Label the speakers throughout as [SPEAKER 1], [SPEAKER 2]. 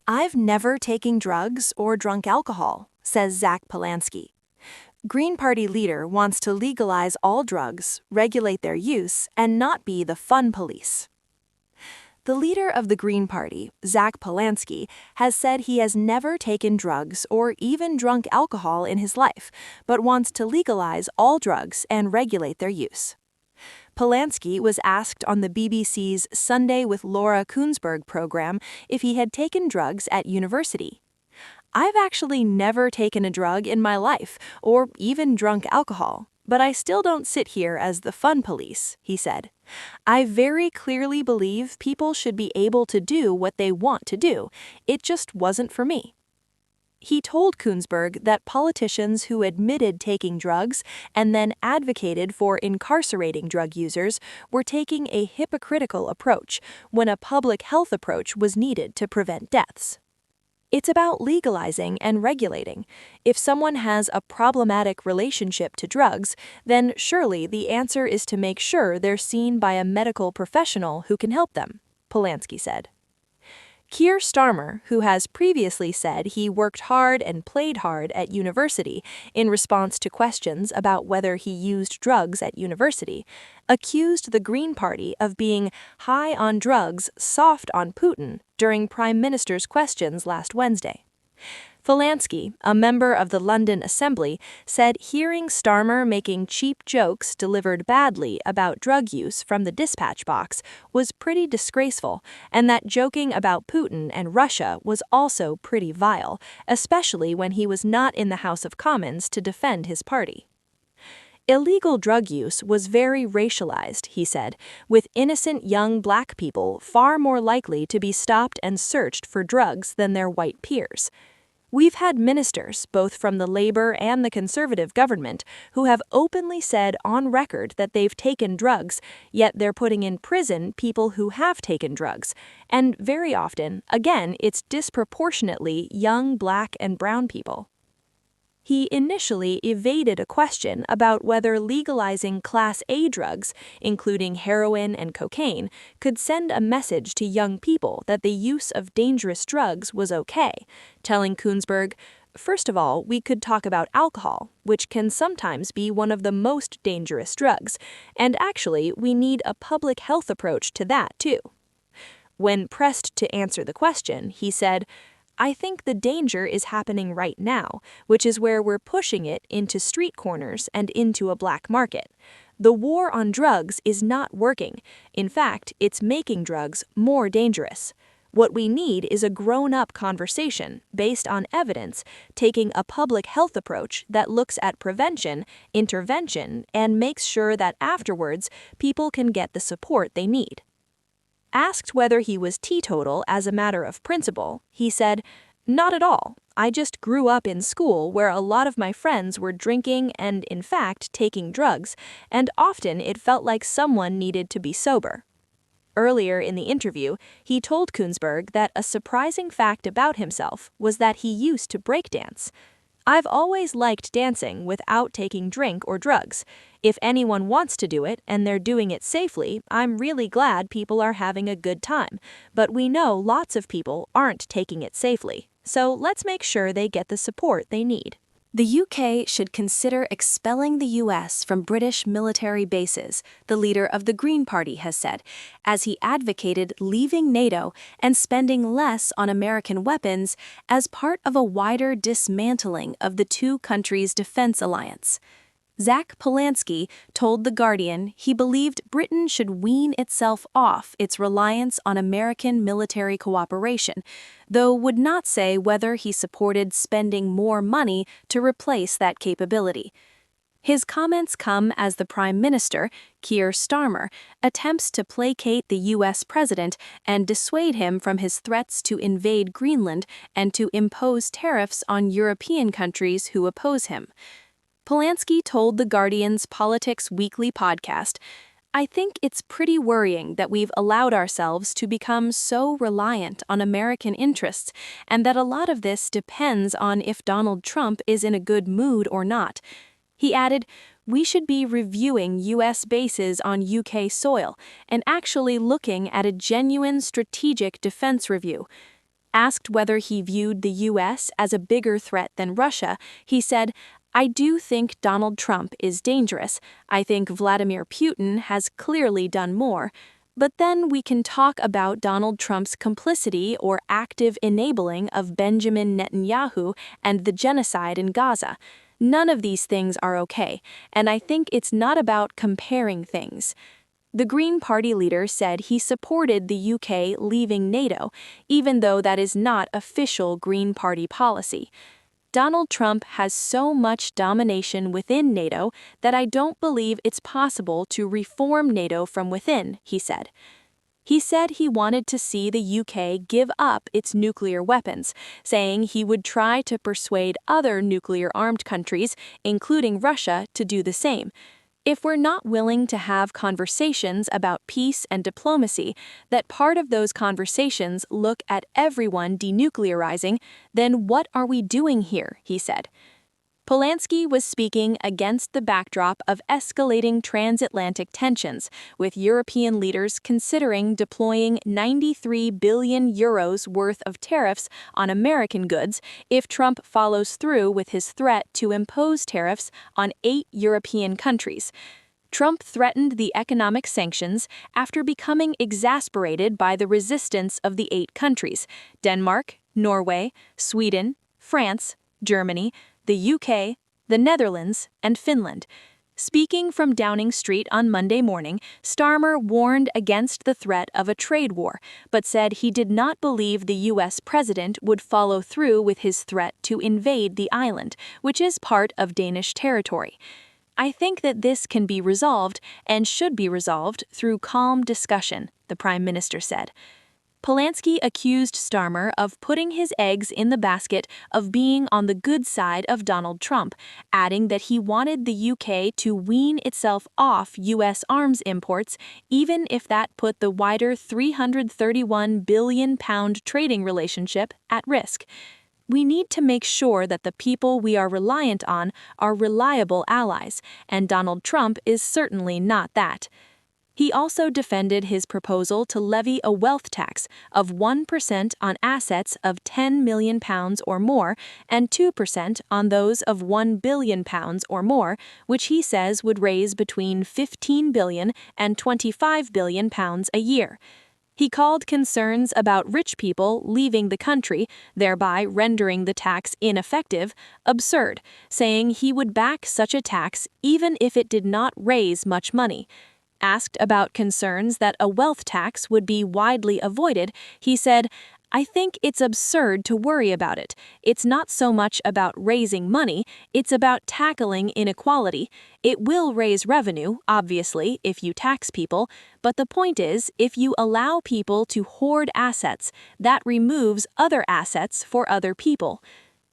[SPEAKER 1] "I've never taken drugs or drunk alcohol," says Zack Polanski. Green Party leader wants to legalize all drugs, regulate their use, and not be the fun police. The leader of the Green Party, Zack Polanski, has said he has never taken drugs or even drunk alcohol in his life, but wants to legalize all drugs and regulate their use. Polanski was asked on the BBC's Sunday with Laura Kuenssberg program if he had taken drugs at university. "I've actually never taken a drug in my life, or even drunk alcohol, but I still don't sit here as the fun police," he said. "I very clearly believe people should be able to do what they want to do. It just wasn't for me." He told Kuenssberg that politicians who admitted taking drugs and then advocated for incarcerating drug users were taking a hypocritical approach when a public health approach was needed to prevent deaths. It's about legalizing and regulating. If someone has a problematic relationship to drugs, then surely the answer is to make sure they're seen by a medical professional who can help them, Polanski said. Keir Starmer, who has previously said he worked hard and played hard at university in response to questions about whether he used drugs at university, accused the Green Party of being high on drugs, soft on Putin during Prime Minister's questions last Wednesday. Polanski, a member of the London Assembly, said hearing Starmer making cheap jokes delivered badly about drug use from the dispatch box was pretty disgraceful, and that joking about Putin and Russia was also pretty vile, especially when he was not in the House of Commons to defend his party. Illegal drug use was very racialized, he said, with innocent young black people far more likely to be stopped and searched for drugs than their white peers. "We've had ministers, both from the Labour and the Conservative government, who have openly said on record that they've taken drugs, yet they're putting in prison people who have taken drugs. And very often, again, it's disproportionately young black and brown people." He initially evaded a question about whether legalizing Class A drugs, including heroin and cocaine, could send a message to young people that the use of dangerous drugs was okay, telling Kuenssberg, "First of all, we could talk about alcohol, which can sometimes be one of the most dangerous drugs, and actually we need a public health approach to that too." When pressed to answer the question, he said, "I think the danger is happening right now, which is where we're pushing it into street corners and into a black market. The war on drugs is not working. In fact, it's making drugs more dangerous. What we need is a grown-up conversation based on evidence, taking a public health approach that looks at prevention, intervention, and makes sure that afterwards people can get the support they need." Asked whether he was teetotal as a matter of principle, he said, "Not at all. I just grew up in school where a lot of my friends were drinking and, in fact, taking drugs, and often it felt like someone needed to be sober." Earlier in the interview, he told Kuenssberg that a surprising fact about himself was that he used to breakdance. "I've always liked dancing without taking drink or drugs. If anyone wants to do it and they're doing it safely, I'm really glad people are having a good time. But we know lots of people aren't taking it safely. So let's make sure they get the support they need." The UK should consider expelling the US from British military bases, the leader of the Green Party has said, as he advocated leaving NATO and spending less on American weapons as part of a wider dismantling of the two countries' defense alliance. Zack Polanski told The Guardian he believed Britain should wean itself off its reliance on American military cooperation, though would not say whether he supported spending more money to replace that capability. His comments come as the Prime Minister, Keir Starmer, attempts to placate the U.S. president and dissuade him from his threats to invade Greenland and to impose tariffs on European countries who oppose him. Polanski told The Guardian's Politics Weekly podcast, "I think it's pretty worrying that we've allowed ourselves to become so reliant on American interests and that a lot of this depends on if Donald Trump is in a good mood or not." He added, "We should be reviewing U.S. bases on UK soil and actually looking at a genuine strategic defense review." Asked whether he viewed the U.S. as a bigger threat than Russia, he said, "I do think Donald Trump is dangerous. I think Vladimir Putin has clearly done more. But then we can talk about Donald Trump's complicity or active enabling of Benjamin Netanyahu and the genocide in Gaza. None of these things are okay, and I think it's not about comparing things." The Green Party leader said he supported the UK leaving NATO, even though that is not official Green Party policy. "Donald Trump has so much domination within NATO that I don't believe it's possible to reform NATO from within," he said. He said he wanted to see the UK give up its nuclear weapons, saying he would try to persuade other nuclear-armed countries, including Russia, to do the same. "If we're not willing to have conversations about peace and diplomacy, that part of those conversations look at everyone denuclearizing, then what are we doing here?" he said. Polanski was speaking against the backdrop of escalating transatlantic tensions, with European leaders considering deploying €93 billion worth of tariffs on American goods if Trump follows through with his threat to impose tariffs on 8 European countries. Trump threatened the economic sanctions after becoming exasperated by the resistance of the 8 countries: Denmark, Norway, Sweden, France, Germany, the UK, the Netherlands, and Finland. Speaking from Downing Street on Monday morning, Starmer warned against the threat of a trade war, but said he did not believe the U.S. president would follow through with his threat to invade the island, which is part of Danish territory. "I think that this can be resolved and should be resolved through calm discussion," the Prime Minister said. Polanski accused Starmer of putting his eggs in the basket of being on the good side of Donald Trump, adding that he wanted the UK to wean itself off U.S. arms imports, even if that put the wider £331 billion trading relationship at risk. "We need to make sure that the people we are reliant on are reliable allies, and Donald Trump is certainly not that." He also defended his proposal to levy a wealth tax of 1% on assets of £10 million or more and 2% on those of £1 billion or more, which he says would raise between £15 billion and £25 billion a year. He called concerns about rich people leaving the country, thereby rendering the tax ineffective, absurd, saying he would back such a tax even if it did not raise much money. Asked about concerns that a wealth tax would be widely avoided, he said, "I think it's absurd to worry about it. It's not so much about raising money, it's about tackling inequality. It will raise revenue, obviously, if you tax people, but the point is, if you allow people to hoard assets, that removes other assets for other people."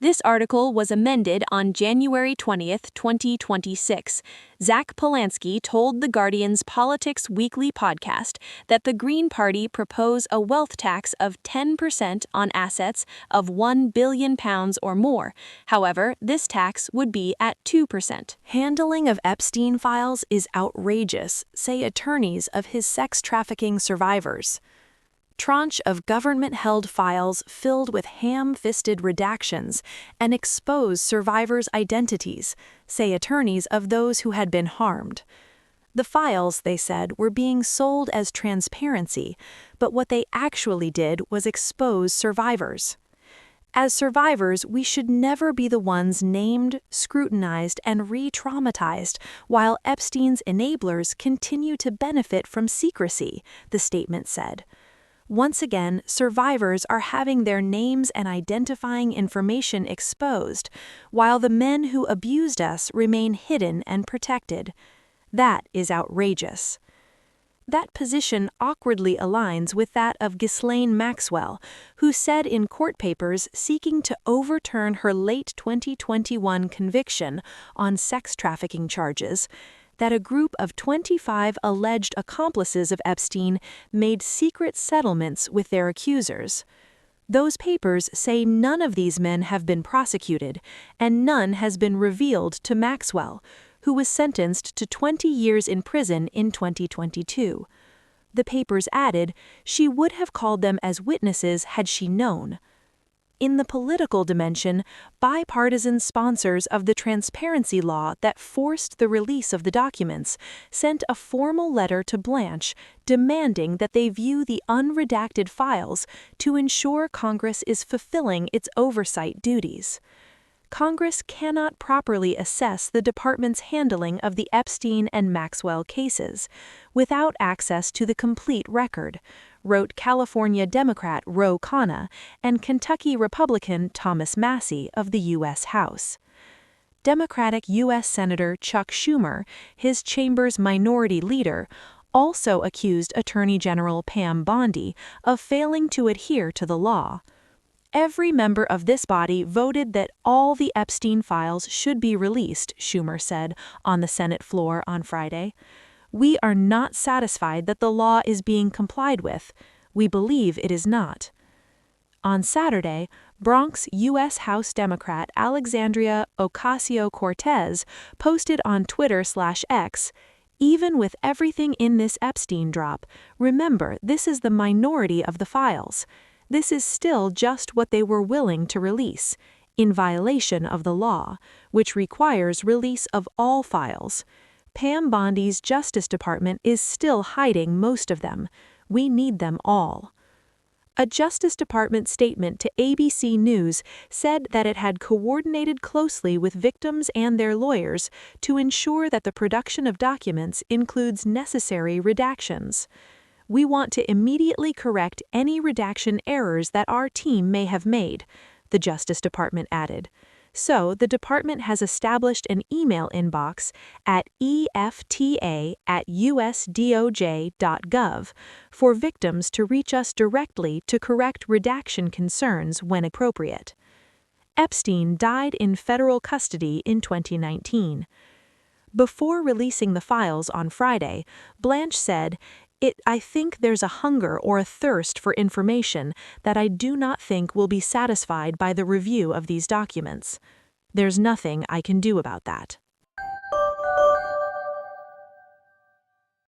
[SPEAKER 1] This article was amended on January 20, 2026. Zack Polanski told The Guardian's Politics Weekly podcast that the Green Party propose a wealth tax of 10% on assets of £1 billion or more. However, this tax would be at 2%. Handling of Epstein files is outrageous, say attorneys of his sex trafficking survivors. Tranche of government-held files filled with ham-fisted redactions and expose survivors' identities, say attorneys of those who had been harmed. The files, they said, were being sold as transparency, but what they actually did was expose survivors. As survivors, we should never be the ones named, scrutinized, and re-traumatized, while Epstein's enablers continue to benefit from secrecy, the statement said. Once again, survivors are having their names and identifying information exposed, while the men who abused us remain hidden and protected. That is outrageous. That position awkwardly aligns with that of Ghislaine Maxwell, who said in court papers seeking to overturn her late 2021 conviction on sex trafficking charges, that a group of 25 alleged accomplices of Epstein made secret settlements with their accusers. Those papers say none of these men have been prosecuted, and none has been revealed to Maxwell, who was sentenced to 20 years in prison in 2022. The papers added she would have called them as witnesses had she known. In the political dimension, bipartisan sponsors of the transparency law that forced the release of the documents sent a formal letter to Blanche demanding that they view the unredacted files to ensure Congress is fulfilling its oversight duties. Congress cannot properly assess the department's handling of the Epstein and Maxwell cases without access to the complete record, wrote California Democrat Ro Khanna and Kentucky Republican Thomas Massie of the U.S. House. Democratic U.S. Senator Chuck Schumer, his chamber's minority leader, also accused Attorney General Pam Bondi of failing to adhere to the law. Every member of this body voted that all the Epstein files should be released, Schumer said on the Senate floor on Friday. We are not satisfied that the law is being complied with. We believe it is not. On Saturday, Bronx U.S. House Democrat Alexandria Ocasio-Cortez posted on Twitter/X, "Even with everything in this Epstein drop, remember this is the minority of the files. This is still just what they were willing to release, in violation of the law, which requires release of all files. Pam Bondi's Justice Department is still hiding most of them. We need them all." A Justice Department statement to ABC News said that it had coordinated closely with victims and their lawyers to ensure that the production of documents includes necessary redactions. "We want to immediately correct any redaction errors that our team may have made," the Justice Department added. So the department has established an email inbox at efta@usdoj.gov for victims to reach us directly to correct redaction concerns when appropriate. Epstein died in federal custody in 2019. Before releasing the files on Friday, Blanche said, I think there's a hunger or a thirst for information that I do not think will be satisfied by the review of these documents. There's nothing I can do about that."